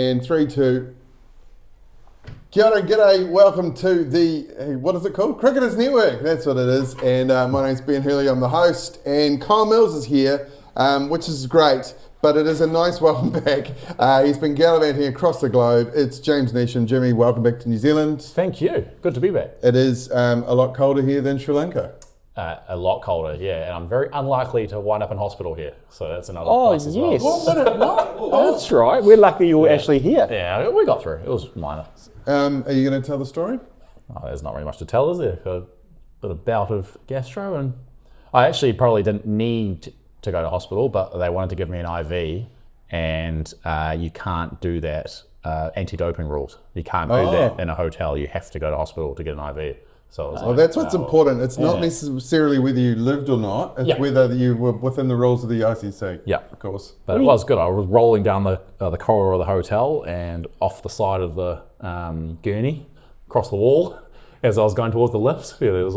And 3, 2. Kia ora, g'day, welcome to the, what is it called? Cricketers Network, that's what it is. And my name's Ben Hurley, I'm the host. And Kyle Mills is here, which is great. But it is a nice welcome back. He's been gallivanting across the globe. It's James Neesham. Jimmy, welcome back to New Zealand. Thank you. Good to be back. It is a lot colder here than Sri Lanka. A lot colder, yeah. And I'm very unlikely to wind up in hospital here. So that's another plus as well. What? That's right. We're lucky you were actually here. Yeah, we got through. It was minor. Are you going to tell the story? Oh, there's not really much to tell, is there? Got a bout of gastro, and I actually probably didn't need to go to hospital, but they wanted to give me an IV, and you can't do that. Anti-doping rules. You can't do that in a hotel. You have to go to hospital to get an IV. So well, that's what's important. It's not necessarily whether you lived or not. It's whether you were within the rules of the ICC. Yeah, of course. But it was good. I was rolling down the corridor of the hotel and off the side of the gurney, across the wall, as I was going towards the lift. Yeah, there was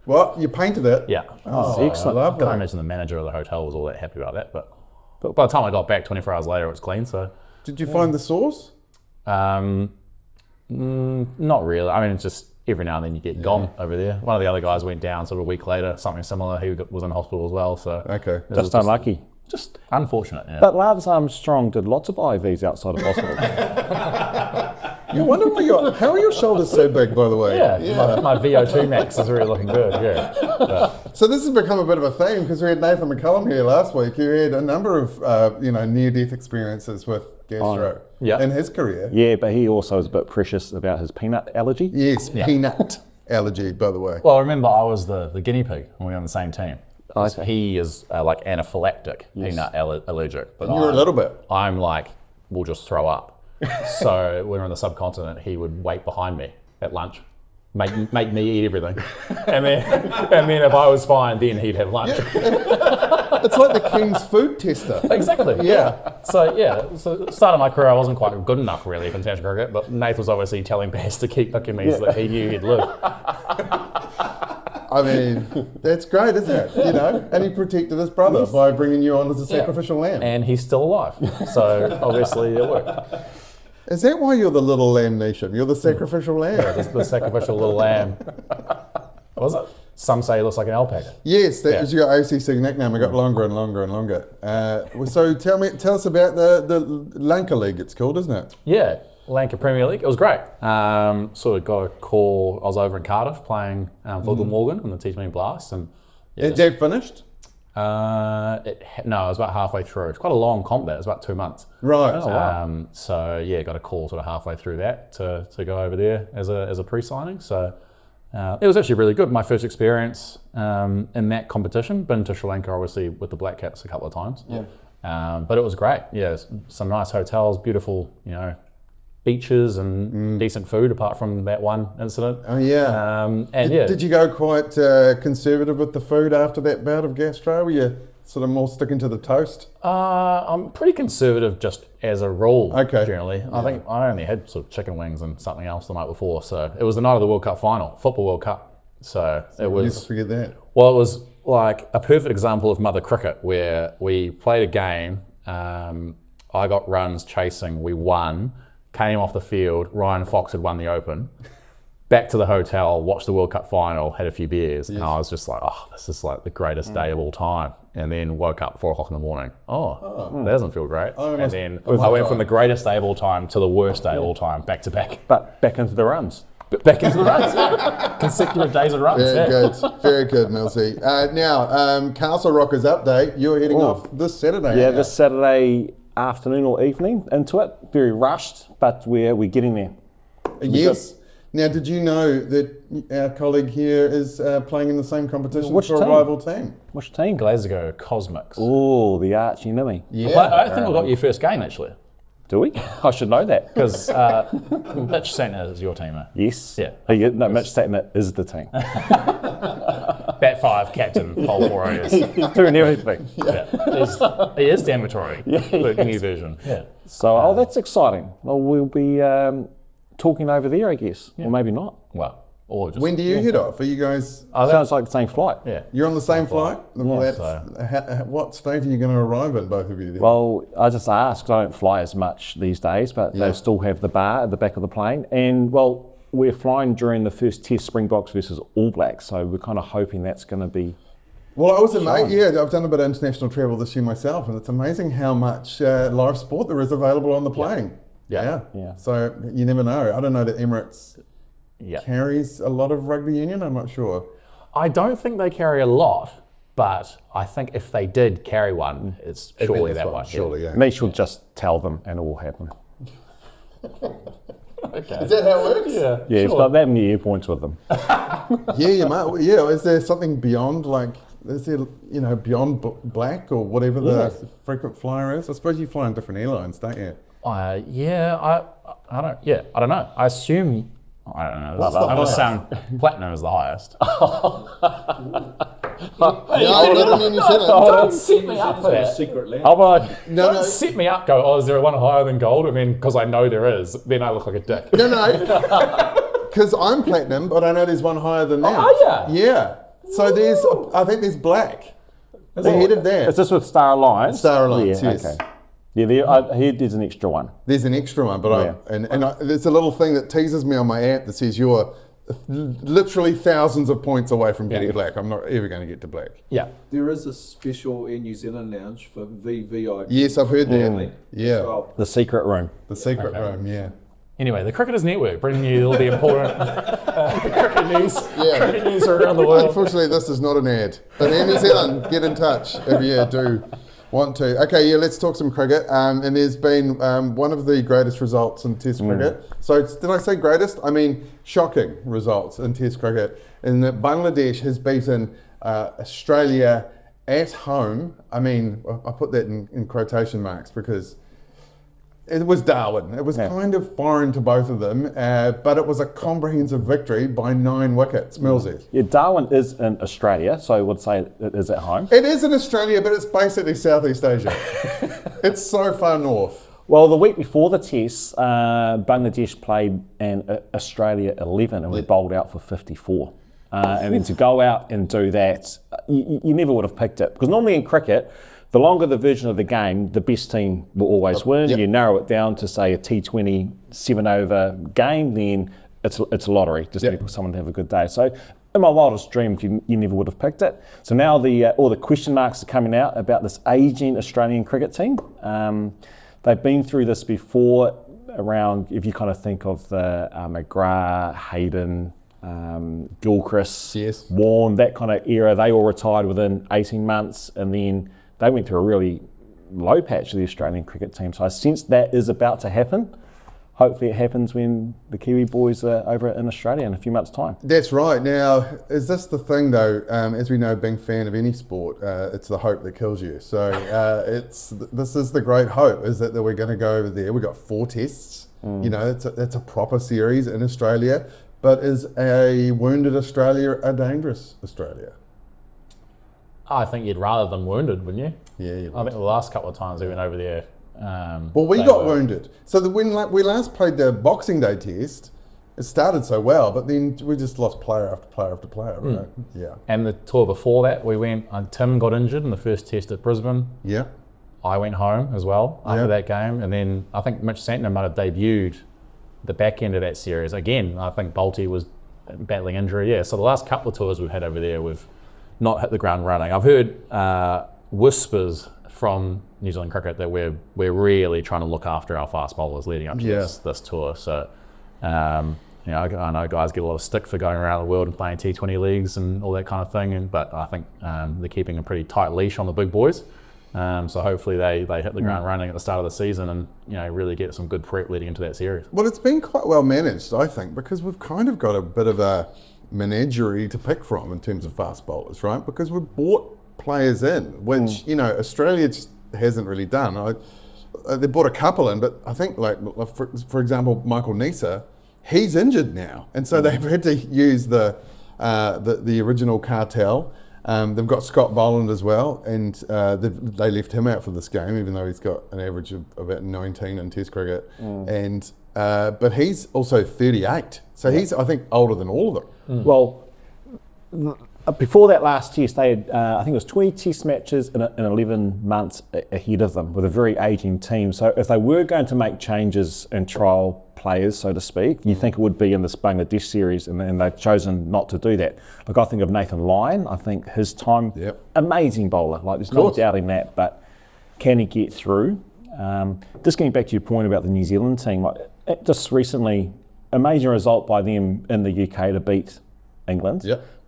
Well, you painted it. Yeah. Oh, excellent. I can't imagine the manager of the hotel was all that happy about that. But by the time I got back, 24 hours later, it was clean. So. Did you find the source? Not really. I mean, it's just every now and then you get gone over there. One of the other guys went down sort of a week later, something similar. He was in hospital as well. So okay, just unlucky. Just unfortunate. Yeah. But Lance Armstrong did lots of IVs outside of hospital. You wonder how are your shoulders so big, by the way? Yeah. My VO2 max is really looking good. Yeah. But. So this has become a bit of a theme because we had Nathan McCullum here last week, who had a number of near-death experiences with gastro in his career. Yeah, but he also is a bit precious about his peanut allergy. Yes, peanut allergy, by the way. Well, remember I was the guinea pig when we were on the same team. So he is like anaphylactic, peanut allergic. But you're a little bit. I'm like, we'll just throw up. So when we were on the subcontinent, he would wait behind me at lunch, make me eat everything, and then if I was fine, then he'd have lunch. Yeah. It's like the king's food tester. Exactly. Yeah. So start of my career, I wasn't quite good enough really for international cricket, but Nath was obviously telling Bass to keep picking me so that he knew he'd live. I mean, that's great, isn't it? And he protected his brother by bringing you on as a sacrificial lamb. And he's still alive, so obviously it worked. Is that why you're the little lamb nation? You're the sacrificial lamb? Yeah, the sacrificial little lamb. Was it? Some say it looks like an alpaca. Yes, that was your OCC nickname. It got longer and longer and longer. So tell us about the Lanka League, it's called, isn't it? Yeah. Lanka Premier League. It was great. Sort of got a call. I was over in Cardiff playing for Glamorgan in the T20 Blast. And is that finished? No, it was about halfway through. It's quite a long comp there. It was about 2 months. Right. Oh, wow. Got a call sort of halfway through that to go over there as a pre-signing. So it was actually really good. My first experience in that competition. Been to Sri Lanka obviously with the Black Caps a couple of times. Yeah. But it was great. Yeah, some nice hotels, beautiful, beaches and decent food apart from that one incident. Oh yeah. Did you go quite conservative with the food after that bout of gastro? Were you sort of more sticking to the toast? I'm pretty conservative just as a rule, generally. Yeah. I think I only had sort of chicken wings and something else the night before. So it was the night of the World Cup final, Football World Cup. So it was... You forget that. Well, it was like a perfect example of mother cricket where we played a game, I got runs chasing, we won, came off the field, Ryan Fox had won the Open, back to the hotel, watched the World Cup final, had a few beers, and I was just like, this is like the greatest day of all time. And then woke up 4 o'clock in the morning. That doesn't feel great. And then I went from the greatest day of all time to the worst day of all time, back to back. But back into the runs. Back into the runs, consecutive days of runs. Very good, Millsy. Now, Castle Rockers update. You're heading off this Saturday. Yeah, this Saturday afternoon or evening into it. Very rushed, but we're getting there. Yes. Now, did you know that our colleague here is playing in the same competition for a rival team? Which team? Glasgow Cosmics. Oh, the arch enemy. Yeah. I think we got your first game actually. Do we? I should know that. Because Mitch Santner is your teamer. Yes. Yeah. No, Mitch Santner is the team. Bat 5, captain, whole Warriors. Doing everything. Yeah. He is Dan Vittori, the new version. Yeah. So, that's exciting. Well, we'll be talking over there, I guess. Yeah. Or maybe not. Well, or just When do you head off? Are you guys? Sounds like the same flight. yeah. You're on the same flight. So- What state are you going to arrive in, both of you? Then? Well, I just asked, 'cause I don't fly as much these days, but Yeah. they still have the bar at the back of the plane. And, well, we're flying during the first Test Springboks versus All Blacks, so we're kind of hoping that's going to be... Well, I was amazed. Yeah, I've done a bit of international travel this year myself, and it's amazing how much live sport there is available on the plane. Yeah. Yeah. So you never know. I don't know that Emirates Yeah. carries a lot of rugby union. I'm not sure. I don't think they carry a lot, but I think if they did carry one, it's surely that one. Surely, yeah. Nish will just tell them and it will happen. Okay. Is that how it works? Yeah. Yeah, it's got that many airpoints with them. Yeah, you might. Yeah, is there something beyond, like, is there, beyond black or whatever the frequent flyer is? I suppose you fly on different airlines, don't you? I don't know. I assume, I don't know. What's the I'm going to highest? sound platinum is the highest. Yeah, I got it in New Zealand. Don't set me up for It's a that. secret land. How about... No, Don't set me up, go, oh, is there one higher than gold? And then, because I know there is, then I look like a dick. no. Because I'm platinum, but I know there's one higher than that. are ya? Yeah. So I think there's black. Ahead of that. Is this with Star Alliance? Star Alliance, yeah, yes. Okay. Yeah, I heard there's an extra one. There's an extra one, but there's a little thing that teases me on my app that says you're literally thousands of points away from getting black. I'm not ever going to get to black. Yeah. There is a special Air New Zealand lounge for VVIP. Yes, I've heard that. Yeah. So, The secret room. The secret room, yeah. Anyway, the Cricketers Network bringing you all the important cricket news. Yeah. Cricket news around the world. Unfortunately, this is not an ad. But Air New Zealand, get in touch if you do want to. Okay, yeah, let's talk some cricket. And there's been one of the greatest results in Test cricket. So did I say greatest? I mean shocking results in Test cricket. In that Bangladesh has beaten Australia at home. I mean, I put that in quotation marks because it was Darwin. It was kind of foreign to both of them, but it was a comprehensive victory by 9 wickets. Millsy. Yeah, Darwin is in Australia, so I would say it is at home. It is in Australia, but it's basically Southeast Asia. It's so far north. Well, the week before the Test, Bangladesh played an Australia 11 and we bowled out for 54. And then to go out and do that, you never would have picked it. Because normally in cricket, the longer the version of the game, the best team will always win. Yep. You narrow it down to, say, a T20 7-over game, then it's a lottery, just for someone to have a good day. So in my wildest dreams, you never would have picked it. So now all the question marks are coming out about this ageing Australian cricket team. They've been through this before around, if you kind of think of the McGrath, Hayden, Gilchrist, Yes. Warne, that kind of era. They all retired within 18 months and then they went through a really low patch of the Australian cricket team. So I sense that is about to happen. Hopefully it happens when the Kiwi boys are over in Australia in a few months' time. That's right. Now, is this the thing though? As we know, being a fan of any sport, it's the hope that kills you. So this is the great hope, is that we're going to go over there. We've got 4 tests. You know, that's a proper series in Australia. But is a wounded Australia a dangerous Australia? I think you'd rather them wounded, wouldn't you? Yeah. I think the last couple of times we went over there. Well, we they got were- wounded. So when we last played the Boxing Day test, it started so well, but then we just lost player after player after player, right? Yeah. And the tour before that, we went, Tim got injured in the first test at Brisbane. Yeah. I went home as well after Yeah. that game. And then I think Mitch Santner might have debuted the back end of that series. Again, I think Bolty was battling injury. Yeah, so the last couple of tours we've had over there, we've not hit the ground running. I've heard whispers from New Zealand cricket that we're really trying to look after our fast bowlers leading up to this tour. So, I know guys get a lot of stick for going around the world and playing T20 leagues and all that kind of thing, but I think they're keeping a pretty tight leash on the big boys. So hopefully they hit the ground running at the start of the season and really get some good prep leading into that series. Well, it's been quite well managed, I think, because we've kind of got a bit of a menagerie to pick from in terms of fast bowlers, right? Because we've bought players in, which, Australia just hasn't really done. They brought a couple in, but I think, for example, Michael Neesham, he's injured now. And so they've had to use the original cartel. They've got Scott Boland as well, and they left him out for this game, even though he's got an average of about 19 in Test cricket. And but he's also 38. So he's, I think, older than all of them. Well, before that last test, they had, I think it was 20 test matches in 11 months ahead of them with a very ageing team. So if they were going to make changes and trial players, so to speak, you think it would be in this Bangladesh series, and they've chosen not to do that. Like, I think of Nathan Lyon. I think his time, amazing bowler. Like, there's no doubting that, but can he get through? Just getting back to your point about the New Zealand team, like, just recently, amazing result by them in the UK to beat England.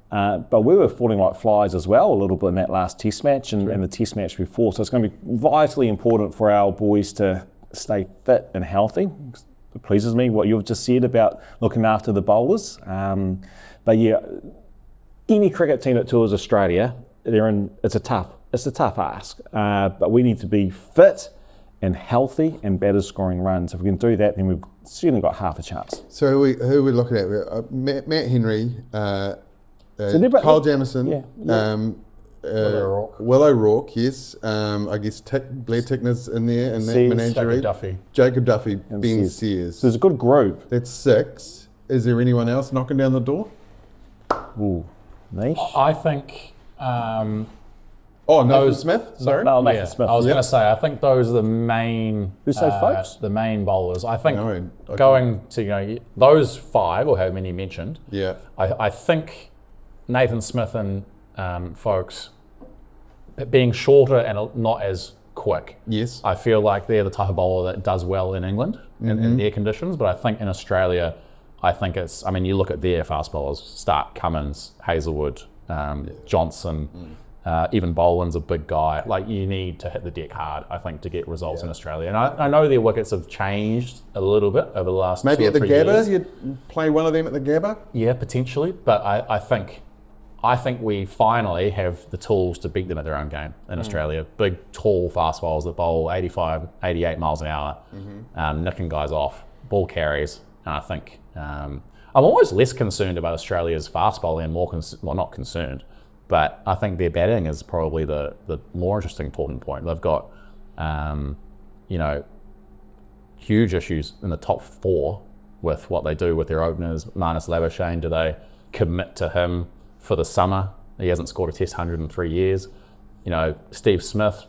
But we were falling like flies as well a little bit in that last test match and the test match before. So it's going to be vitally important for our boys to stay fit and healthy. It pleases me what you've just said about looking after the bowlers. But yeah, any cricket team that tours Australia, it's a tough ask. But we need to be fit and healthy and batters scoring runs. If we can do that, then we've certainly got half a chance. So who are we looking at? Matt Henry, Kyle Jamieson, Will O'Rourke, yes. I guess Blair Tickner's in there, and that menagerie. Jacob Duffy, Ben Sears. So there's a good group. That's 6. Is there anyone else knocking down the door? Ooh, niche. I think. Nathan Smith? Sorry? No, Nathan Smith. I was going to say, I think those are the main... Who's those folks? The main bowlers. I think going to, those 5, or however many you mentioned, I think Nathan Smith and folks being shorter and not as quick. Yes. I feel like they're the type of bowler that does well in England in their conditions, but I think in Australia, I think it's... I mean, you look at their fast bowlers, Stark, Cummins, Hazelwood, Johnson... even Boland's a big guy. Like, you need to hit the deck hard, I think, to get results in Australia. And I know their wickets have changed a little bit over the last 2 or 3 years. Maybe at the Gabba, you'd play one of them at the Gabba? Yeah, potentially. But I think we finally have the tools to beat them at their own game in Australia. Big, tall fast bowlers that bowl 85, 88 miles an hour, nicking guys off, ball carries. And I think I'm always less concerned about Australia's fast bowling and more, not concerned, but I think their batting is probably the more interesting talking point. They've got, huge issues in the top 4 with what they do with their openers. Marnus Labuschagne, do they commit to him for the summer? He hasn't scored a Test 100 in 3 years. Steve Smith,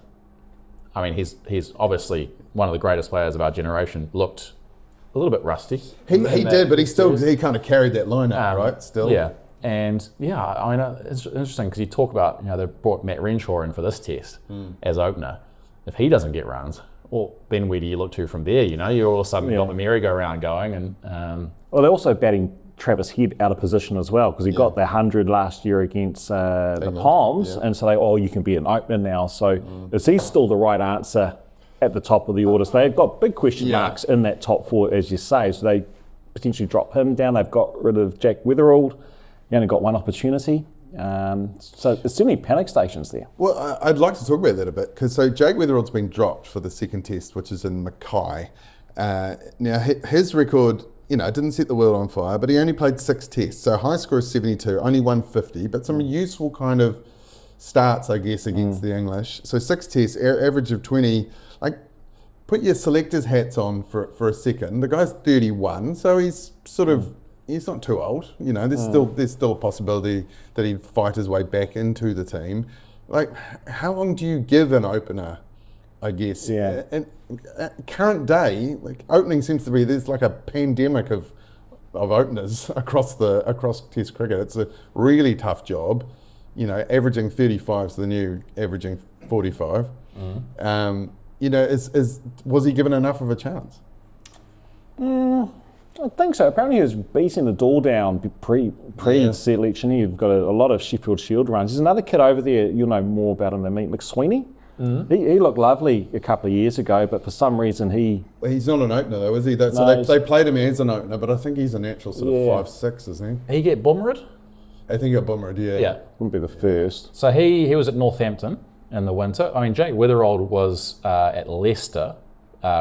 I mean, he's obviously one of the greatest players of our generation. Looked a little bit rusty. He did, but he kind of carried that line up, right? Still. Yeah. And I mean, it's interesting because you talk about, they brought Matt Renshaw in for this test as opener. If he doesn't get runs, well, then where do you look to from there? You're all of a sudden got the merry-go-round going. And well, they're also batting Travis Head out of position as well, because he got the 100 last year against the Palms, and so you can be an opener now. So is he still the right answer at the top of the order? So they've got big question marks in that top 4, as you say. So they potentially drop him down. They've got rid of Jack Weatherald. You only got one opportunity. So there's too many panic stations there. Well, I'd like to talk about that a bit, because Jake Weatherald's been dropped for the second test, which is in Mackay. Now, his record, didn't set the world on fire, but he only played 6 tests. So high score is 72, only 150, but some useful kind of starts, I guess, against the English. So 6 tests, average of 20. Like, put your selector's hats on for a second. The guy's 31, so he's sort of... He's not too old, there's still a possibility that he'd fight his way back into the team. Like, how long do you give an opener, I guess? Yeah. And current day, like, opening seems to be, there's like a pandemic of openers across Test cricket. It's a really tough job, averaging 35 is the new averaging 45. Was he given enough of a chance? I think so. Apparently he was beating the door down pre-selection. You've got a lot of Sheffield Shield runs. There's another kid over there, you'll know more about him than me, McSweeney. He looked lovely a couple of years ago, but for some reason he's not an opener though, is he? They played him as an opener, but I think he's a natural sort of 5'6", isn't he? he get boomered? I think he got boomered, yeah. Wouldn't be the first. So he was at Northampton in the winter. I mean, Jake Weatherald was at Leicester,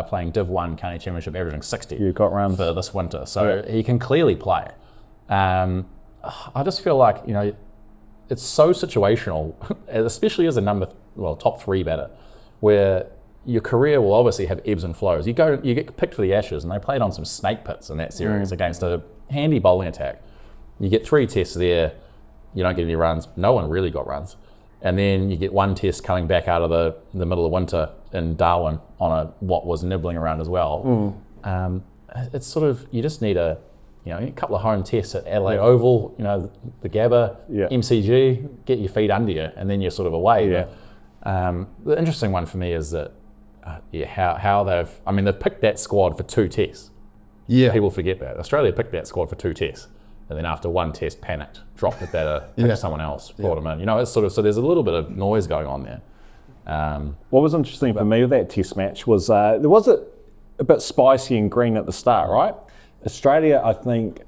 playing Div 1 County Championship, averaging 60 You got runs for this winter. So he can clearly play. I just feel like, it's so situational, especially as a top 3 batter, where your career will obviously have ebbs and flows. You get picked for the Ashes, and they played on some snake pits in that series against a handy bowling attack. You get 3 tests there, you don't get any runs. No one really got runs. And then you get 1 test coming back out of the middle of winter in Darwin on what was nibbling around as well. It's sort of, you just need a couple of home tests at Adelaide Oval, the Gabba, MCG, get your feet under you, and then you're sort of away. Yeah. But, the interesting one for me is that how they've picked that squad for 2 tests. Yeah. People forget that. Australia picked that squad for 2 tests. And then after 1 test, panicked, dropped it better, picked someone else, brought them in. It's sort of, so there's a little bit of noise going on there. What was interesting for me with that test match was there was a bit spicy and green at the start, right? Australia, I think,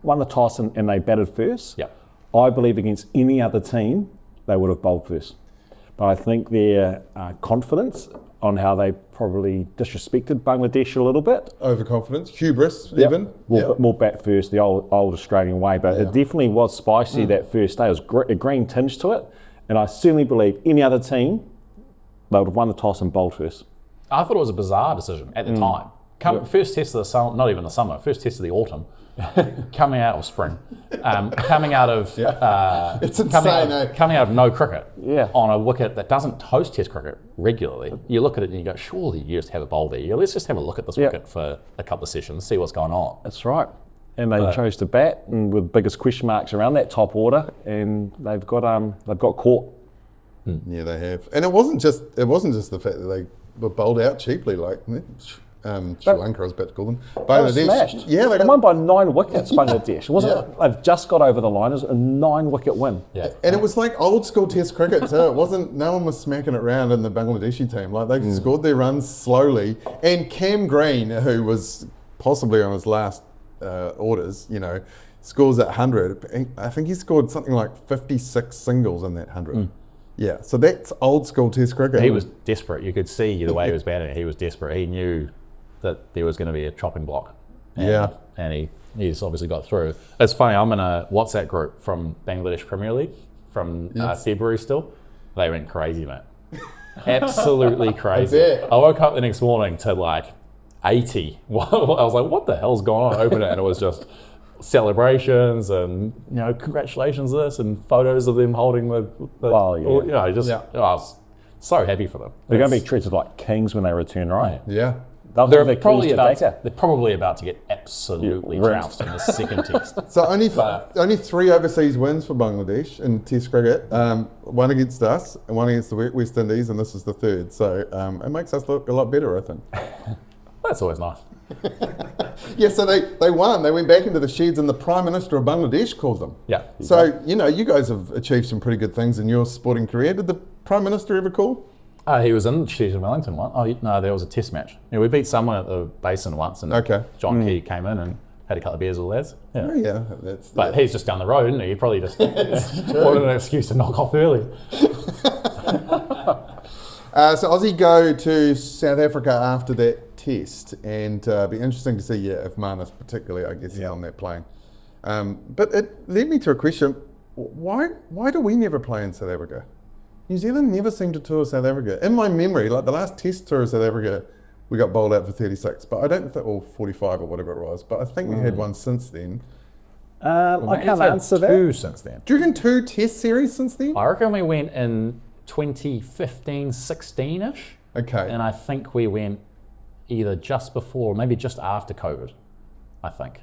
won the toss and they batted first. Yep. I believe against any other team, they would have bowled first. But I think their confidence on how they probably disrespected Bangladesh a little bit. Overconfidence, hubris, even. More bat first, the old Australian way. But it definitely was spicy that first day. It was a green tinge to it. And I certainly believe any other team, they would have won the toss and bowled first. I thought it was a bizarre decision at the time. First test of the summer, not even the summer, first test of the autumn, coming out of spring, coming out of It's insane, coming out of no cricket Yeah. on a wicket that doesn't host test cricket regularly. You look at it and you go, surely you just have a bowl there. Let's just have a look at this wicket for a couple of sessions, see what's going on. That's right. And they chose to bat and with biggest question marks around that top order, and they've got caught. Yeah, they have. And it wasn't just the fact that they were bowled out cheaply, like Sri Lanka, I was about to call them. They were smashed. Yeah, they won by 9 wickets, Bangladesh. It wasn't. They've just got over the line. It was a 9-wicket win. Yeah. And it was like old school Test cricket too. It wasn't. No one was smacking it around in the Bangladeshi team. Like they scored their runs slowly. And Cam Green, who was possibly on his last orders, scores at 100. I think he scored something like 56 singles in that 100. Yeah, so that's old school Test cricket. He was desperate. You could see the way he was batting it. He was desperate. He knew that there was going to be a chopping block. And he's obviously got through. It's funny, I'm in a WhatsApp group from Bangladesh Premier League from February still. They went crazy, mate. Absolutely crazy. I woke up the next morning to like 80. I was like, what the hell's going on? I opened it and it was just celebrations and congratulations this and photos of them holding the I was so happy for them. They're going to be treated like kings when they return, right? Yeah. They're probably about to get absolutely trounced in the second test. So only 3 overseas wins for Bangladesh in Test cricket. One against us and one against the West Indies, and this is the 3rd. So it makes us look a lot better, I think. That's always nice. Yeah, so they won. They went back into the sheds, and the Prime Minister of Bangladesh called them. Yeah. So you guys have achieved some pretty good things in your sporting career. Did the Prime Minister ever call? He was in the Sheds of Wellington one. Oh no, there was a test match. We beat someone at the Basin once, and John Key came in and had a couple of beers with the lads. Yeah. Oh, yeah, but he's just down the road, isn't he? He probably just wanted an excuse to knock off early. So Aussie go to South Africa after that test, and be interesting to see if Marnus particularly, I guess, is on that plane. But it led me to a question: Why do we never play in South Africa? New Zealand never seemed to tour South Africa. In my memory, like the last test tour of South Africa, we got bowled out for 36, but I don't think, or 45 or whatever it was, but I think we had one since then. I can't answer that. 2 since then. Do you reckon 2 test series since then? I reckon we went in 2015, 16-ish. Okay. And I think we went either just before, or maybe just after COVID, I think.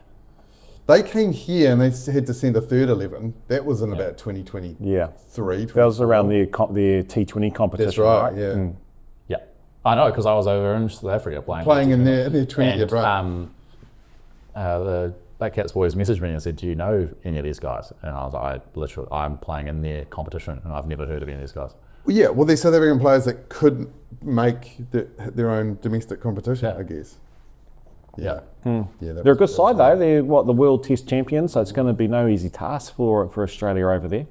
They came here and they had to send a third 11. That was in about 2023. Yeah. That was around their T20 competition. That's right, yeah. Yeah. I know, because I was over in South Africa playing in their 20th, right. The Black Cats boys messaged me and said, do you know any of these guys? And I was like, I'm playing in their competition and I've never heard of any of these guys. Well, yeah, well, they're South African players that couldn't make their own domestic competition, I guess. Yeah. They're a good side though. They're the World Test champions, so it's going to be no easy task for Australia over there.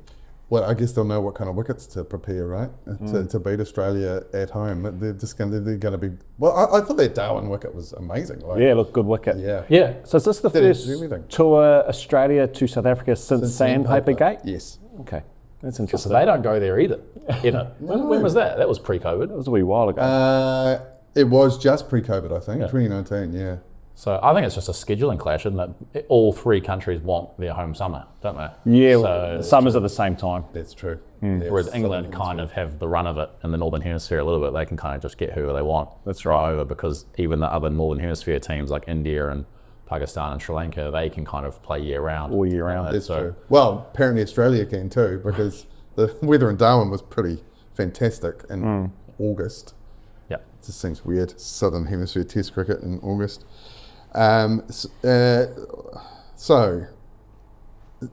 Well, I guess they'll know what kind of wickets to prepare, right? To beat Australia at home. They're going to be. Well, I thought that Darwin wicket was amazing. Look, good wicket. Yeah. So is this the first tour Australia to South Africa since Sandpaper Gate? Yes. Okay. That's So interesting. they don't go there either. When was that? That was pre-COVID. That was a wee while ago. It was just pre-COVID, I think, 2019. Yeah. So I think it's just a scheduling clash, isn't it? All three countries want their home summer, don't they? Yeah, So, summers at the same time. That's true. whereas England kind of have the run of it in the Northern Hemisphere a little bit. They can kind of just get whoever they want. That's right over, because even the other Northern Hemisphere teams like India and Pakistan and Sri Lanka, they can kind of play year round. All year round. That's true. Well, apparently Australia can too, because the weather in Darwin was pretty fantastic in August. Yeah. It just seems weird. Southern Hemisphere Test cricket in August. So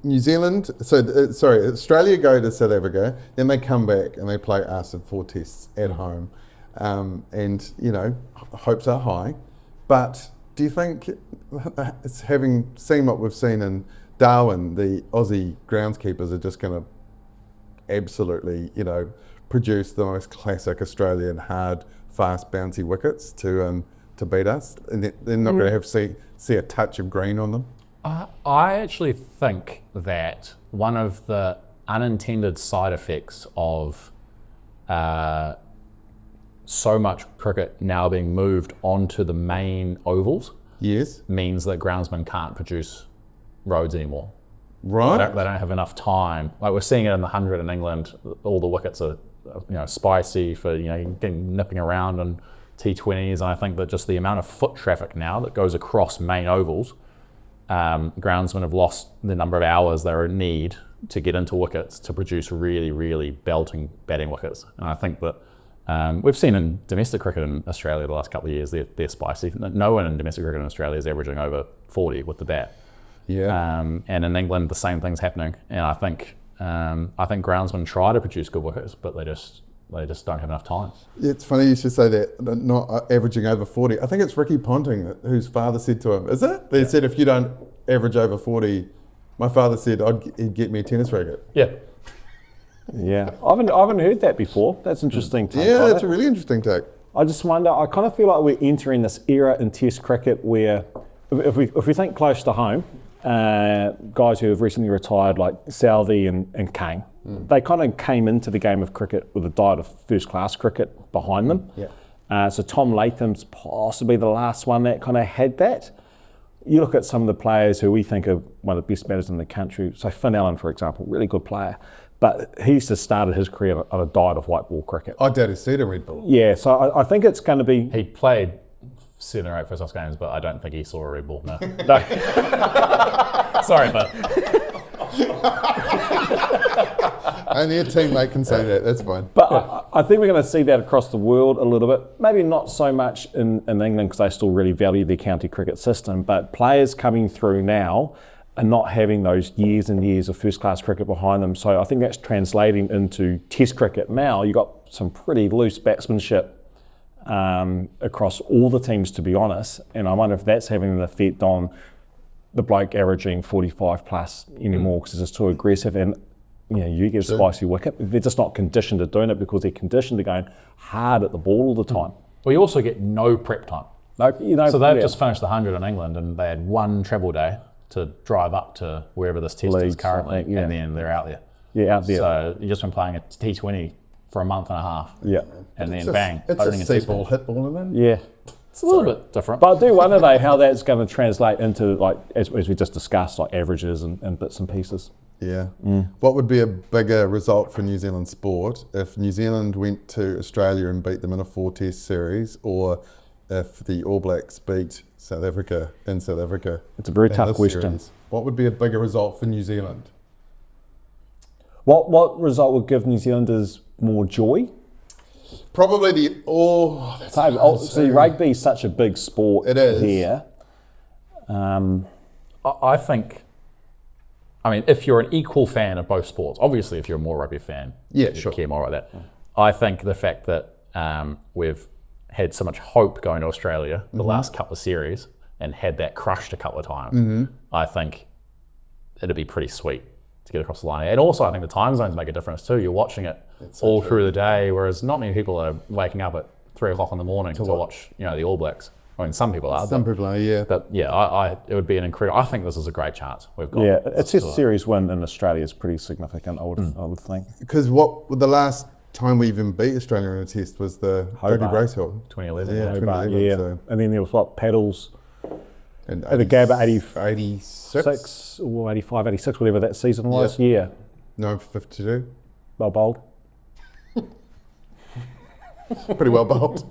New Zealand, Australia go to South Africa, then they come back and they play us in 4 tests at home. And, you know, hopes are high. But do you think, it's having seen what we've seen in Darwin, the Aussie groundskeepers are just going to absolutely, you know, produce the most classic Australian hard, fast, bouncy wickets to beat us? And they're not going to have see a touch of green on them? I actually think that one of the unintended side effects of so much cricket now being moved onto the main ovals means that groundsmen can't produce roads anymore. Right. They don't have enough time. Like we're seeing it in the 100 in England. All the wickets are, you know, spicy for, you know, getting nipping around on T20s. And I think that just the amount of foot traffic now that goes across main ovals, groundsmen have lost the number of hours they need to get into wickets to produce really, really belting batting wickets. And I think that we've seen in domestic cricket in Australia the last couple of years, they're spicy. No one in domestic cricket in Australia is averaging over 40 with the bat. Yeah. And in England, the same thing's happening. And I think groundsmen try to produce good wickets, but they just don't have enough time. It's funny you should say that, not averaging over 40. I think it's Ricky Ponting whose father said to him, is it? They said, if you don't average over 40, my father said he'd get me a tennis racket. Yeah. Yeah, I haven't heard that before. That's interesting. Yeah, that's a really interesting take. I just wonder, I kind of feel like we're entering this era in Test cricket where, if we think close to home, guys who have recently retired like Southey and Kane, they kind of came into the game of cricket with a diet of first class cricket behind them. Yeah. So Tom Latham's possibly the last one that kind of had that. You look at some of the players who we think are one of the best batters in the country. So Finn Allen, for example, really good player. But he's just started his career on a diet of white ball cricket. I doubt he's seen a Red Bull. Yeah, so I think it's going to be... He played 7 or 8 first class games, but I don't think he saw a Red Bull, no. No. Sorry, but... Only a teammate can say that, that's fine. But I think we're going to see that across the world a little bit. Maybe not so much in England because they still really value their county cricket system, but players coming through now and not having those years and years of first-class cricket behind them. So I think that's translating into Test cricket. Now you've got some pretty loose batsmanship across all the teams, to be honest. And I wonder if that's having an effect on the bloke averaging 45 plus anymore because it's just too aggressive. And you know, you get a spicy wicket. They're just not conditioned to doing it because they're conditioned to going hard at the ball all the time. We also get no prep time. No, you know, so they've just finished the 100 in England and they had one travel day to drive up to wherever this test is currently, and then they're out there. Yeah, out there. So you've just been playing a T20 for a month and a half. Yeah. And then bang, It's opening a a test C-ball hit ball in them. Yeah. It's a little bit different. But I do wonder though how that's going to translate into, like, as we just discussed, like averages and bits and pieces. Yeah. What would be a bigger result for New Zealand sport if New Zealand went to Australia and beat them in a 4-test series, or if the All Blacks beat South Africa in South Africa? It's a very tough question. Series? What would be a bigger result for New Zealand? What result would give New Zealanders more joy? Probably See, rugby is such a big sport It is. here. I think, I mean, if you're an equal fan of both sports, obviously if you're a more rugby fan, Yeah, you sure. care more about that. I think the fact that we've had so much hope going to Australia the last couple of series and had that crushed a couple of times, I think it'd be pretty sweet to get across the line. And also I think the time zones make a difference too. You're watching it through the day, whereas not many people are waking up at 3 o'clock in the morning to watch, you know, the All Blacks. I mean, some people are. Some people are, yeah. But yeah, it would be an incredible. I think this is a great chance we've got. Yeah, a Test series win in Australia is pretty significant. I would think. Because the last time we even beat Australia in a test was the Dudley Hobart. Bracehill. 2011. Yeah, Hobart, 2011, yeah. so- And then there was what, paddles And at the Gabba 86? 86 or 85, 86, whatever that season was. Yeah. No, 52. Well bowled. Pretty well bowled.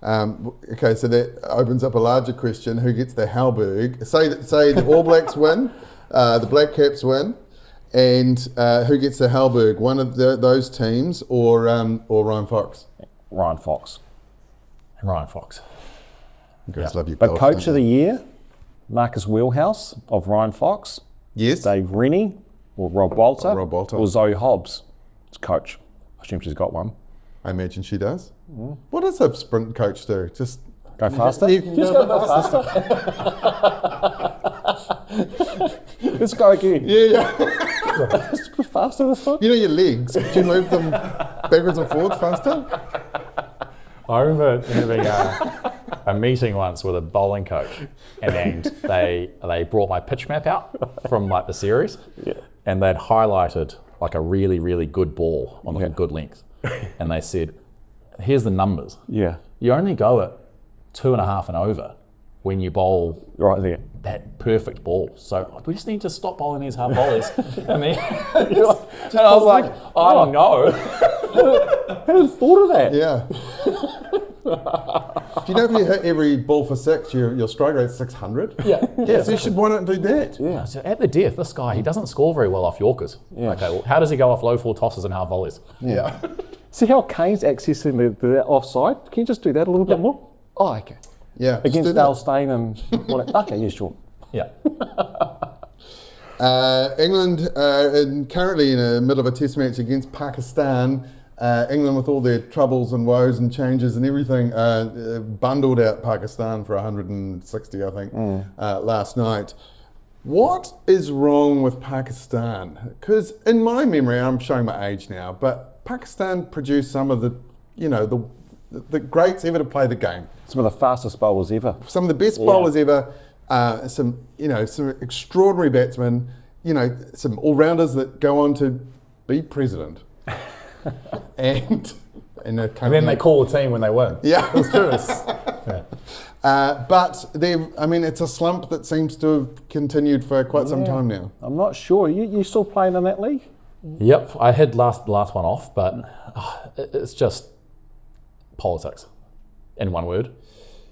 Okay, so that opens up a larger question. Who gets the Halberg? Say the All Blacks win, the Black Caps win, and who gets the Halberg? One of those teams or Ryan Fox? Ryan Fox. Ryan Fox. You guys love your But golf, coach don't of the you? year, Marcus Wheelhouse of Ryan Fox, Yes. Dave Rennie or Rob Walter, Rob Walter. or Zoe Hobbs. It's coach. I assume she's got one. I imagine she does. What does a sprint coach do? Just Go faster. You can Just go go faster. Let's go again. yeah. Just go faster this time. You know your legs. Do you move them backwards and forwards faster? I remember having a meeting once with a bowling coach, and they brought my pitch map out from like the series, and they'd highlighted like a really, really good ball on like a good length, and they said, "Here's the numbers. Yeah. You only go at 2.5 and over when you bowl Right there. that perfect ball. So we just need to stop bowling these hard bowlers." And then and I was like, "I don't know." Who thought of that? Yeah. Do you know if you hit every ball for six, your strike rate's 600? Yeah. Yeah, so you should why not do that? Yeah. So at the death, this guy, he doesn't score very well off Yorkers. Yeah. Okay, well, how does he go off low full tosses and half volleys? Yeah. See how Kane's accessing the offside? Can you just do that a little bit more? Oh, okay. Yeah. just Against do that. Dale Steyn and okay, yeah, sure. Yeah. England currently in the middle of a test match against Pakistan. England, with all their troubles and woes and changes and everything, bundled out Pakistan for 160, I think, last night. What is wrong with Pakistan? Because in my memory, I'm showing my age now, but Pakistan produced some of the greats ever to play the game. Some of the fastest bowlers ever. Some of the best bowlers ever. Some extraordinary batsmen. Some all-rounders that go on to be president. and And then they call the team when they win. yeah. It's true. But it's a slump that seems to have continued for quite some time now. I'm not sure. You still playing in that league? Yep, I had last one off, but it's just politics, in one word.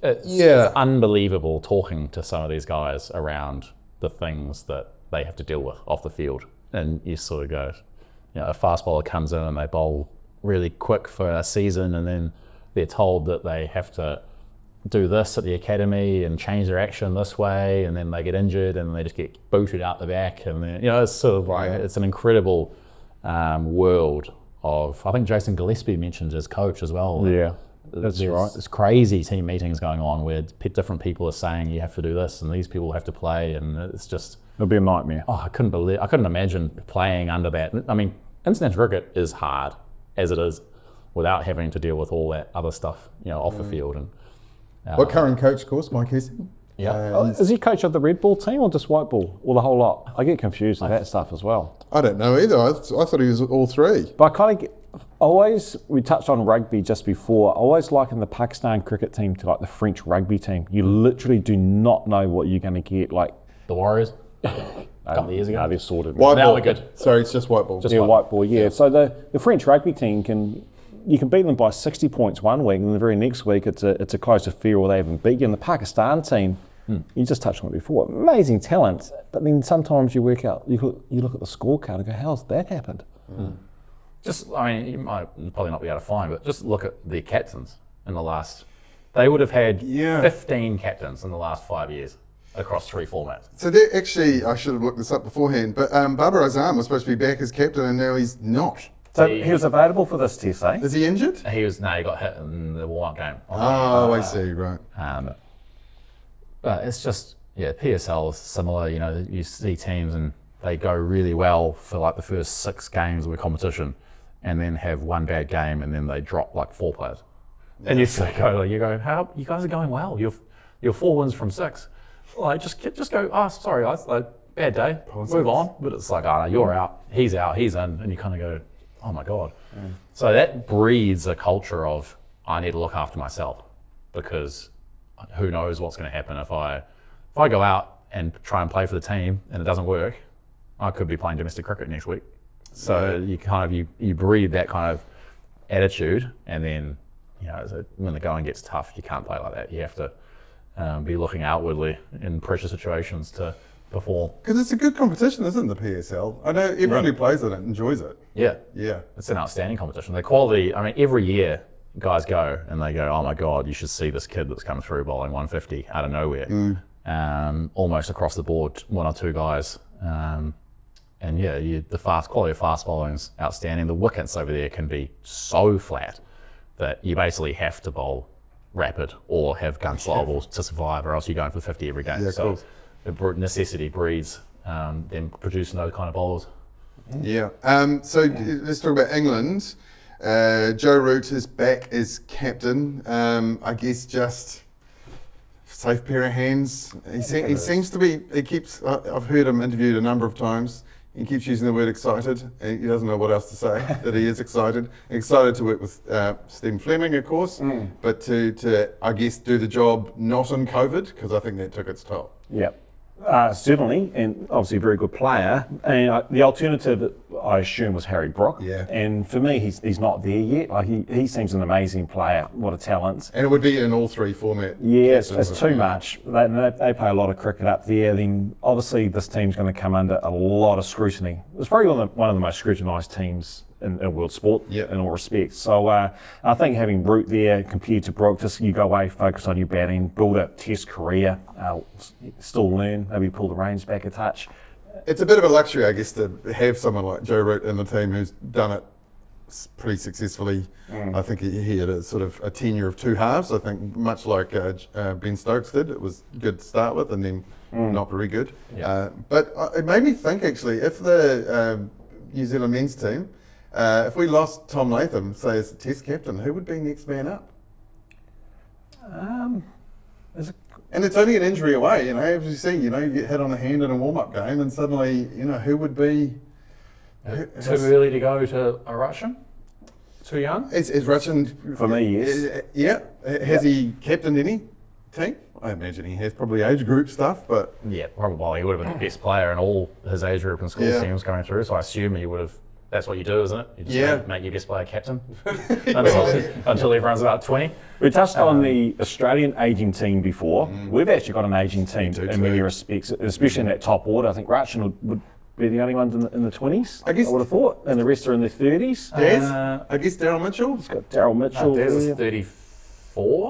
It's unbelievable talking to some of these guys around the things that they have to deal with off the field. And you sort of go, a fast bowler comes in and they bowl really quick for a season, and then they're told that they have to do this at the academy and change their action this way, and then they get injured and they just get booted out the back. And then, it's sort of like, it's an incredible world of, I think Jason Gillespie mentioned his coach as well. Yeah, that's right. There's crazy team meetings going on where different people are saying you have to do this and these people have to play, and it's just, It'll be a nightmare. I couldn't imagine playing under that. I mean, international cricket is hard as it is without having to deal with all that other stuff, off the field. And What current coach, of course, Mike Hessing? yeah, Is he coach of the red ball team or just white ball? Or the whole lot? I get confused with that stuff as well. I don't know either. I thought he was all three. But I kind of we touched on rugby just before. I always liken the Pakistan cricket team to like the French rugby team. You literally do not know what you're going to get. Like the Warriors a couple of years ago. they're sorted. White Now ball. we're good. Sorry, it's just white ball. Yeah, white ball, yeah. So the French rugby team you can beat them by 60 points one week, and the very next week it's a close affair or they haven't beat you. And the Pakistan team, you just touched on it before, amazing talent, but then sometimes you work out, you look at the scorecard and go, how's that happened? You might probably not be able to find, but just look at the captains in the last, they would have had 15 captains in the last 5 years across 3 formats. So that actually, I should have looked this up beforehand, but Babar Azam was supposed to be back as captain and now he's not. So he was available for this test, eh? Is he injured? He got hit in the warm-up game. Oh, I see, right. But it's just, PSL is similar. You see teams and they go really well for like the first 6 games of a competition and then have one bad game and then they drop like 4 players. And you sort of go, how you guys are going well? You're 4 wins from 6. Like just go. Oh, sorry guys, like bad day. Move on. But it's like, oh no, you're out. He's out. He's in, and you kind of go, oh my god. So that breeds a culture of I need to look after myself, because who knows what's going to happen if I go out and try and play for the team and it doesn't work. I could be playing domestic cricket next week. So you kind of you breed that kind of attitude, and then when the going gets tough, you can't play like that. You have to be looking outwardly in pressure situations to perform. Because it's a good competition, isn't it, the PSL? I know everyone who plays in it enjoys it. Yeah. It's an outstanding competition. The quality, I mean, every year guys go and they go, oh my God, you should see this kid that's come through bowling 150 out of nowhere. Almost across the board, 1 or 2 guys. And the quality of fast bowling is outstanding. The wickets over there can be so flat that you basically have to bowl rapid or have gun slow balls to survive, or else you're going for 50 every game. So necessity breeds them producing those kind of bowlers. Yeah. So let's talk about England. Joe Root is back as captain. I guess just safe pair of hands. He seems to be. I've heard him interviewed a number of times. He keeps using the word excited. He doesn't know what else to say. That he is excited. Excited to work with Stephen Fleming, of course, but to I guess do the job not in COVID, because I think that took its toll. Yep. Certainly, and obviously a very good player. And the alternative, I assume, was Harry Brook. Yeah. And for me, he's not there yet. Like he seems an amazing player. What a talent. And it would be in all 3 formats. Yeah, it's too much. They play a lot of cricket up there. Then obviously this team's going to come under a lot of scrutiny. It's probably one of the most scrutinised teams in world sport in all respects. So I think having Root there compared to Brook, just you go away, focus on your batting, build a test career, still learn, maybe pull the reins back a touch. It's a bit of a luxury, I guess, to have someone like Joe Root in the team who's done it pretty successfully. I think he had a sort of a tenure of 2 halves. I think much like Ben Stokes did. It was good to start with and then not very good. Yeah. But it made me think, actually, if the New Zealand men's team, if we lost Tom Latham, say, as the Test captain, who would be next man up? And it's only an injury away, as you see, you get hit on the hand in a warm-up game, and suddenly, who would be... Too early to go to a Russian? Too young? Is Russian... For me, yes. Yeah. Has he captained any team? I imagine he has, probably age group stuff, but... Yeah, probably. Well, he would have been the best player in all his age group and school teams going through, so I assume he would have... That's what you do, isn't it? You just make your best player captain until everyone's about 20. We touched on the Australian ageing team before. We've actually got an ageing team in many respects, especially in that top order. I think Russian would be the only ones in the 20s, I would have thought, and the rest are in their 30s. I guess Daryl Mitchell. He's got Daryl Mitchell. Des is 34.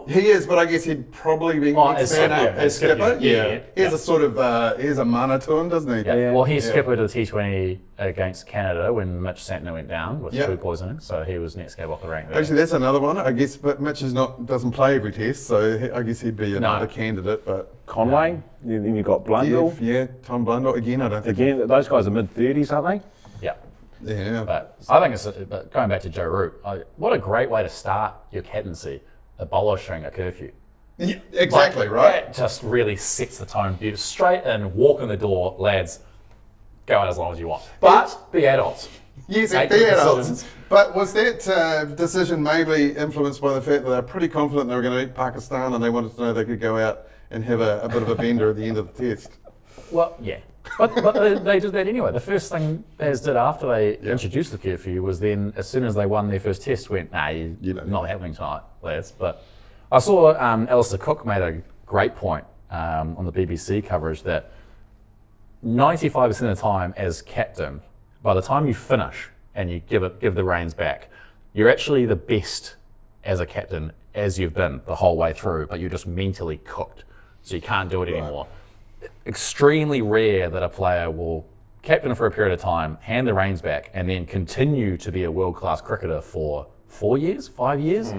He is, but I guess he'd probably be next man up as skipper. Yeah. He has a sort of, he has a mana to him, doesn't he? Yeah. Well, he skippered the T20 against Canada when Mitch Santner went down with food poisoning, so he was next cab off the rank there. Actually, that's another one, I guess, but Mitch doesn't play every test, so I guess he'd be another candidate. But Conway, then you've got Blundell. Tom Blundell. Again, I don't think... Again, those guys are mid-30s, aren't they? Yeah. But I think but going back to Joe Root, what a great way to start your captaincy, abolishing a curfew. Yeah, exactly, right. That just really sets the tone. You straight in, walk in the door, lads, go out as long as you want. But be adults. Yes, be adults. But was that decision maybe influenced by the fact that they're pretty confident they were going to beat Pakistan and they wanted to know they could go out and have a bit of a bender at the end of the test? Well, yeah. But they did that anyway. The first thing Baz did after they introduced the curfew was then, as soon as they won their first test, went, nah, you're not happening tonight, lads. But I saw Alistair Cook made a great point on the BBC coverage that 95% of the time as captain, by the time you finish and you give the reins back, you're actually the best as a captain as you've been the whole way through, but you're just mentally cooked, so you can't do it anymore. Extremely rare that a player will captain for a period of time, hand the reins back, and then continue to be a world-class cricketer for 4 years, 5 years,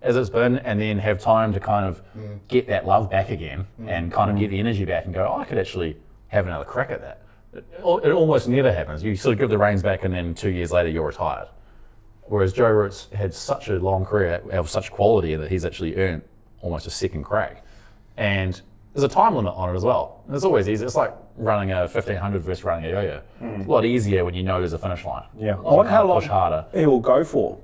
as it's been, and then have time to kind of get that love back again and kind of get the energy back and go, I could actually have another crack at that. It almost never happens. You sort of give the reins back and then 2 years later you're retired. Whereas Joe Root's had such a long career of such quality that he's actually earned almost a second crack. And there's a time limit on it as well. And it's always easy. It's like running a 1500 versus running a yo-yo. It's a lot easier when you know there's a finish line. Yeah. I wonder how long push harder. he will go for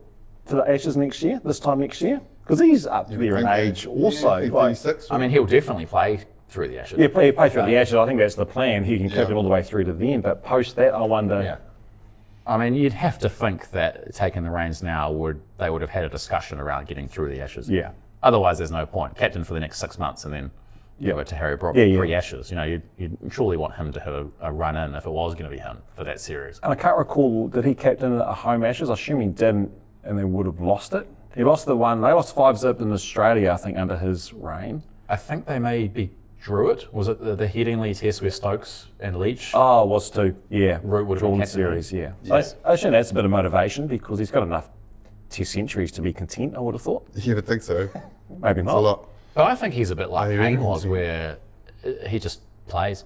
the Ashes next year, this time next year? Because he's up there in age also. Yeah, Like, 36. I mean, he'll definitely play through the Ashes. yeah, play through the Ashes. I think that's the plan. He can keep it all the way through to then. But post that, I wonder. Yeah. I mean, you'd have to think that taking the reins now they would have had a discussion around getting through the Ashes. Yeah. Otherwise, there's no point. Captain for the next 6 months and then give it to Harry Brook pre-Ashes. You know, you'd surely want him to have a run in if it was going to be him for that series. And I can't recall, did he captain a home Ashes? I assume he didn't, and they would have lost it. He lost the one. They lost 5-0 in Australia, I think, under his reign. I think they maybe drew it. Was it the Headingley test where Stokes and Leach? Oh, it was too. Yeah. Root would have drawn been the captain. series, yeah. So I assume that's a bit of motivation because he's got enough Test centuries to be content, I would have thought. You would think so. Maybe not. A lot. But I think he's a bit like Hayne was, where he just plays.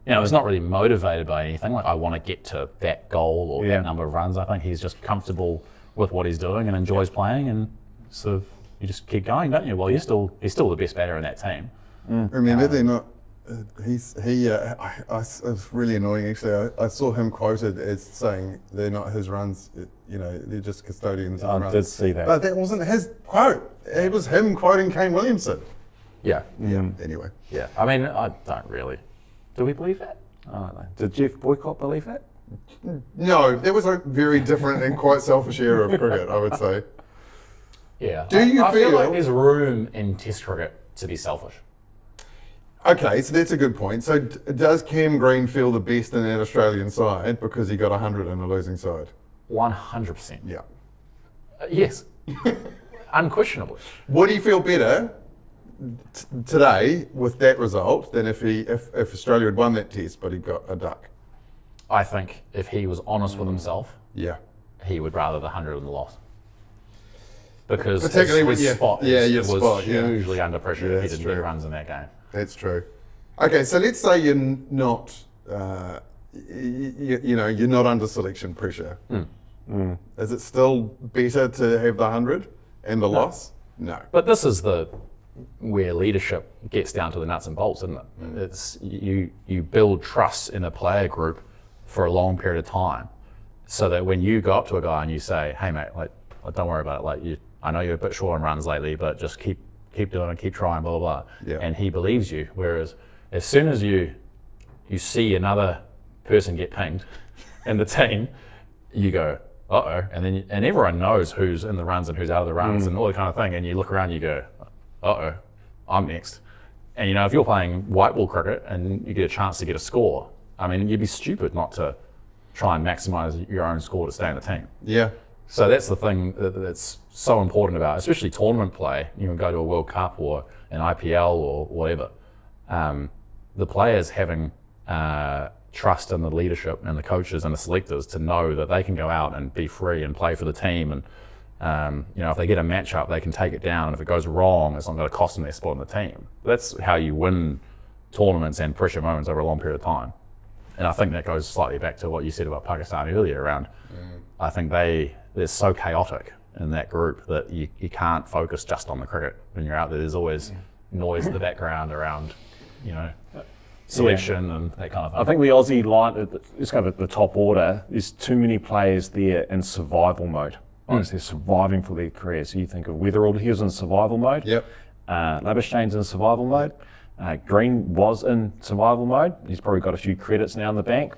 You know, he's not really motivated by anything. Like, I want to get to that goal or that number of runs. I think he's just comfortable with what he's doing and enjoys playing, and sort of you just keep going, don't you? Well, he's still the best batter in that team. Remember, they're not. It's really annoying actually. I saw him quoted as saying they're not his runs. They're just custodians. I did see that. But that wasn't his quote. It was him quoting Kane Williamson. Yeah. Yeah. Anyway. Yeah. I mean, I don't really. Do we believe that? I don't know. Did Jeff Boycott believe that? No, that was a very different and quite selfish era of cricket, I would say. Yeah. Do you I feel feel- like there's room in Test cricket to be selfish? Okay, so that's a good point. So does Cam Green feel the best in that Australian side because he got 100 in a losing side? 100%. Yeah. Yes. Unquestionably. Would he feel better today with that result than if Australia had won that test but he got a duck? I think if he was honest with himself, Yeah. he would rather the 100 than the loss. Because Particularly his with- spot your was spot, yeah. hugely under pressure Yeah, if he that's didn't get true. runs in that game. That's true. Okay, so let's say you're not, you're not under selection pressure. Is it still better to have the 100 and the loss? No. But this is where leadership gets down to the nuts and bolts, isn't it? It's you build trust in a player group for a long period of time, so that when you go up to a guy and you say, "Hey mate, like don't worry about it. Like I know you're a bit short on runs lately, but just keep doing it, keep trying, blah blah blah." Yeah. And he believes you. Whereas as soon as you see another person get pinged in the team, you go, uh-oh, and everyone knows who's in the runs and who's out of the runs and all that kind of thing, and you look around and you go, uh-oh, I'm next. And if you're playing white ball cricket and you get a chance to get a score, I mean, you'd be stupid not to try and maximise your own score to stay in the team. Yeah. So that's the thing that's so important about, especially tournament play. You can go to a World Cup or an IPL or whatever. The players having trust in the leadership and the coaches and the selectors to know that they can go out and be free and play for the team. And if they get a match up, they can take it down. And if it goes wrong, it's not going to cost them their spot in the team. That's how you win tournaments and pressure moments over a long period of time. And I think that goes slightly back to what you said about Pakistan earlier around, I think they're so chaotic in that group that you can't focus just on the cricket when you're out there. There's always noise in the background around, selection and that kind of thing. I think the Aussie line, let's go at the top order, there's too many players there in survival mode. They're surviving for their career. So you think of Weatherall, he was in survival mode. Yep. Labuschagne's in survival mode. Green was in survival mode. He's probably got a few credits now in the bank.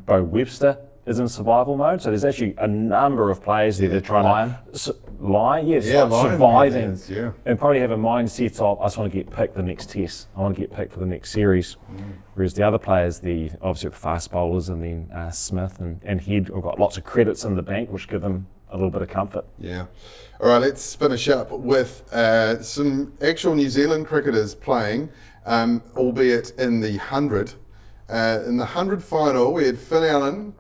Bo Webster is in survival mode. So there's actually a number of players there that are trying to Lion, yes, Yeah, like Lion surviving, is, yeah. and probably have a mindset of I just want to get picked the next test. I want to get picked for the next series. Whereas the other players, obviously the fast bowlers, and then Smith and Head have got lots of credits in the bank, which give them a little bit of comfort. Yeah. All right, let's finish up with some actual New Zealand cricketers playing, albeit in the 100. In the 100 final, we had Finn Allen,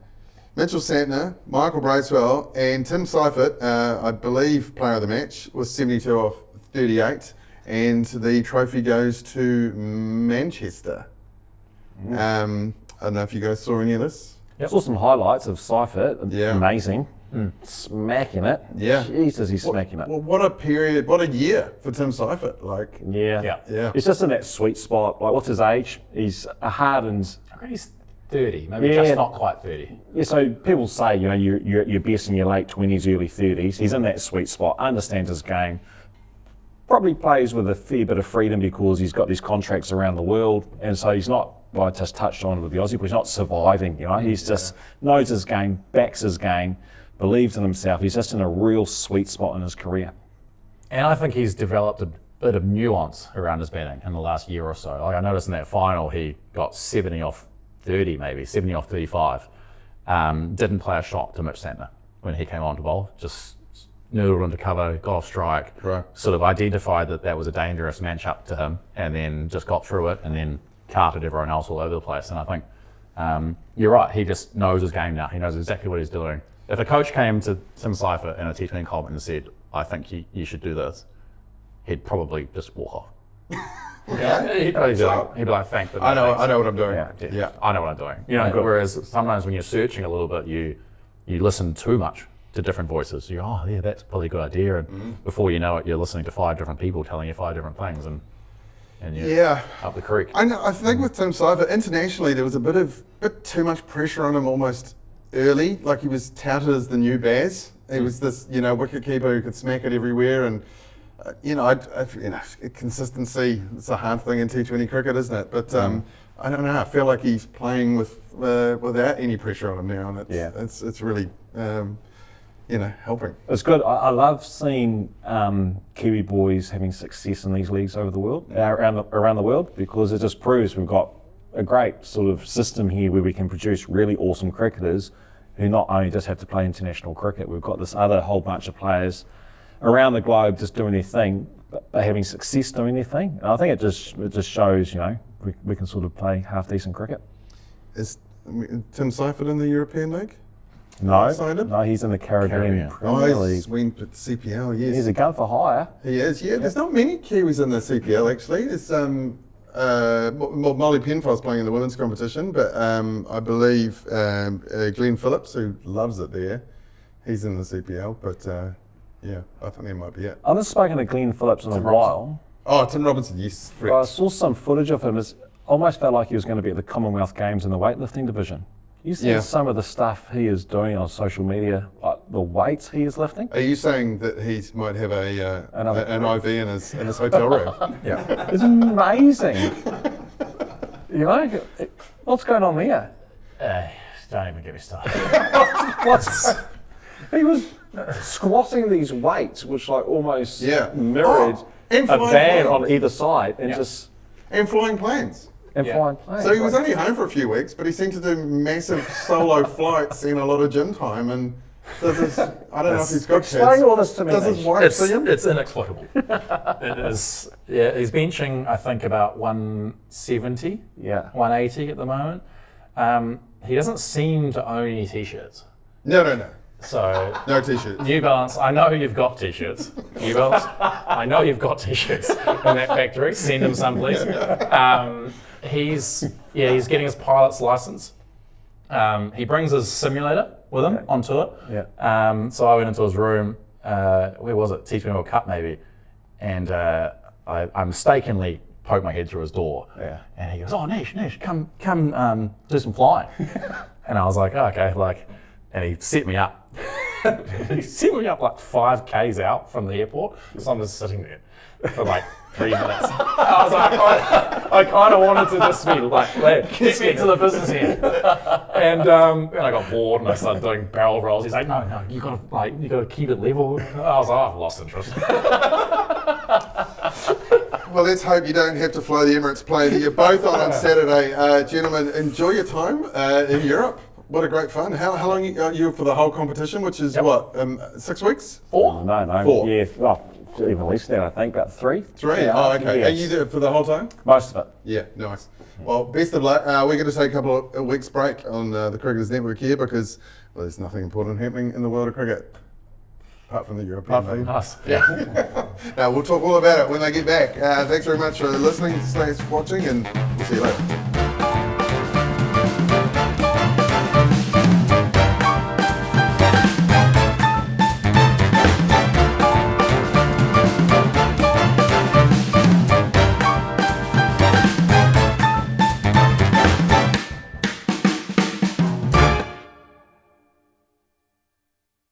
Mitchell Santner, Michael Bracewell, and Tim Seifert, I believe player of the match, was 72 off 38. And the trophy goes to Manchester. I don't know if you guys saw any of this. I saw some highlights of Seifert. Yeah. Amazing. smacking it. Yeah. Jesus, he's smacking it. Well, what a period, what a year for Tim Seifert. Like, Yeah. Yeah. He's just in that sweet spot. Like, what's his age? He's a hardened. I reckon he's 30, maybe Yeah. just not quite 30. Yeah, so people say, you know, you're at your best in your late 20s, early 30s. He's in that sweet spot, understands his game, probably plays with a fair bit of freedom because he's got these contracts around the world, and so he's not, well, I just touched on with the Aussie, but he's not surviving, you know. He's just knows his game, backs his game, believes in himself. He's just in a real sweet spot in his career. And I think he's developed a bit of nuance around his batting in the last year or so. Like I noticed in that final, he got 70 off 30 maybe, 70 off 35. Didn't play a shot to Mitch Santner when he came on to bowl. Just noodled into cover, got off strike, Right. sort of identified that was a dangerous matchup to him, and then just got through it and then carted everyone else all over the place. And I think you're right, he just knows his game now. He knows exactly what he's doing. If a coach came to Tim Seifert in a T20 comp and said, I think you should do this, he'd probably just walk off. Yeah. He'd be like, thanks. but no I know thanks." what I'm doing. Yeah, I know what I'm doing. You know, whereas sometimes when you're searching a little bit, you listen too much to different voices. You go, oh yeah, that's probably a good idea, and before you know it, you're listening to 5 different people telling you 5 different things, and you're up the creek. I know. I think with Tim Seifert, internationally, there was a bit too much pressure on him almost early. Like he was touted as the new Baz. He was this, wicket keeper who could smack it everywhere, and consistency. It's a hard thing in T20 cricket, isn't it? But I don't know. I feel like he's playing without any pressure on him now, and it's really helping. It's good. I love seeing Kiwi boys having success in these leagues over the world, around the world, because it just proves we've got a great sort of system here where we can produce really awesome cricketers who not only just have to play international cricket. We've got this other whole bunch of players around the globe just doing their thing, but having success doing their thing. And I think it just shows, we can sort of play half decent cricket. Is Tim Seifert in the European League? No, Signed him? no, he's in the Caribbean Premier League. He's went to CPL, yes. He's a gun for hire. He is, yeah. There's not many Kiwis in the CPL, actually. There's Molly Penfold's playing in the women's competition, but I believe Glenn Phillips, who loves it there, he's in the CPL, but I think that might be it. I haven't spoken to Glenn Phillips in a while. Oh, Tim Robinson, yes. But I saw some footage of him. It almost felt like he was going to be at the Commonwealth Games in the weightlifting division. You see some of the stuff he is doing on social media, like the weights he is lifting. Are you saying that he might have an IV in his hotel room? Yeah. It's amazing. What's going on there? Don't even get me started. He was squatting these weights, which like almost mirrored and a flying van planes. on either side, and And flying planes. flying planes. So he was only home for a few weeks, but he seemed to do massive solo flights and a lot of gym time. And I don't know if he's got kids. Explain all this to me. Does his Nish. wife see him? It's inexplicable. It is. Yeah, he's benching, I think, about 170, 180 at the moment. He doesn't seem to own any t-shirts. No. So No t-shirts. New Balance, I know you've got t-shirts. New Balance, I know you've got t-shirts in that factory. Send him some, please. He's getting his pilot's license. He brings his simulator with him on tour. So I went into his room. Where was it? T20 World Cup maybe. And I mistakenly poked my head through his door. And he goes, "Oh, Nish, come do some flying." And I was like, oh, okay, and he set me up. He set me up like 5 Ks out from the airport. So I'm just sitting there for like 3 minutes. I was like, I kind of wanted to just be like, get me to the business here. And I got bored and I started doing barrel rolls. He's like, no, you gotta keep it level. I was like, I've lost interest. Well, let's hope you don't have to fly the Emirates plane that you're both on Saturday. Gentlemen, enjoy your time in Europe. What a great fun. How long are you for the whole competition, which is 6 weeks? 4? No. 4. Yeah, even less than that, I think, about 3. 3? Yeah, Oh, okay. yes. Are you there for the whole time? Most of it. Yeah, nice. Well, best of luck. We're going to take a couple of weeks break on the Cricketers Network here because there's nothing important happening in the world of cricket. Apart from the European League. Nice. Yeah. Now, we'll talk all about it when they get back. Thanks very much for listening, watching, and we'll see you later.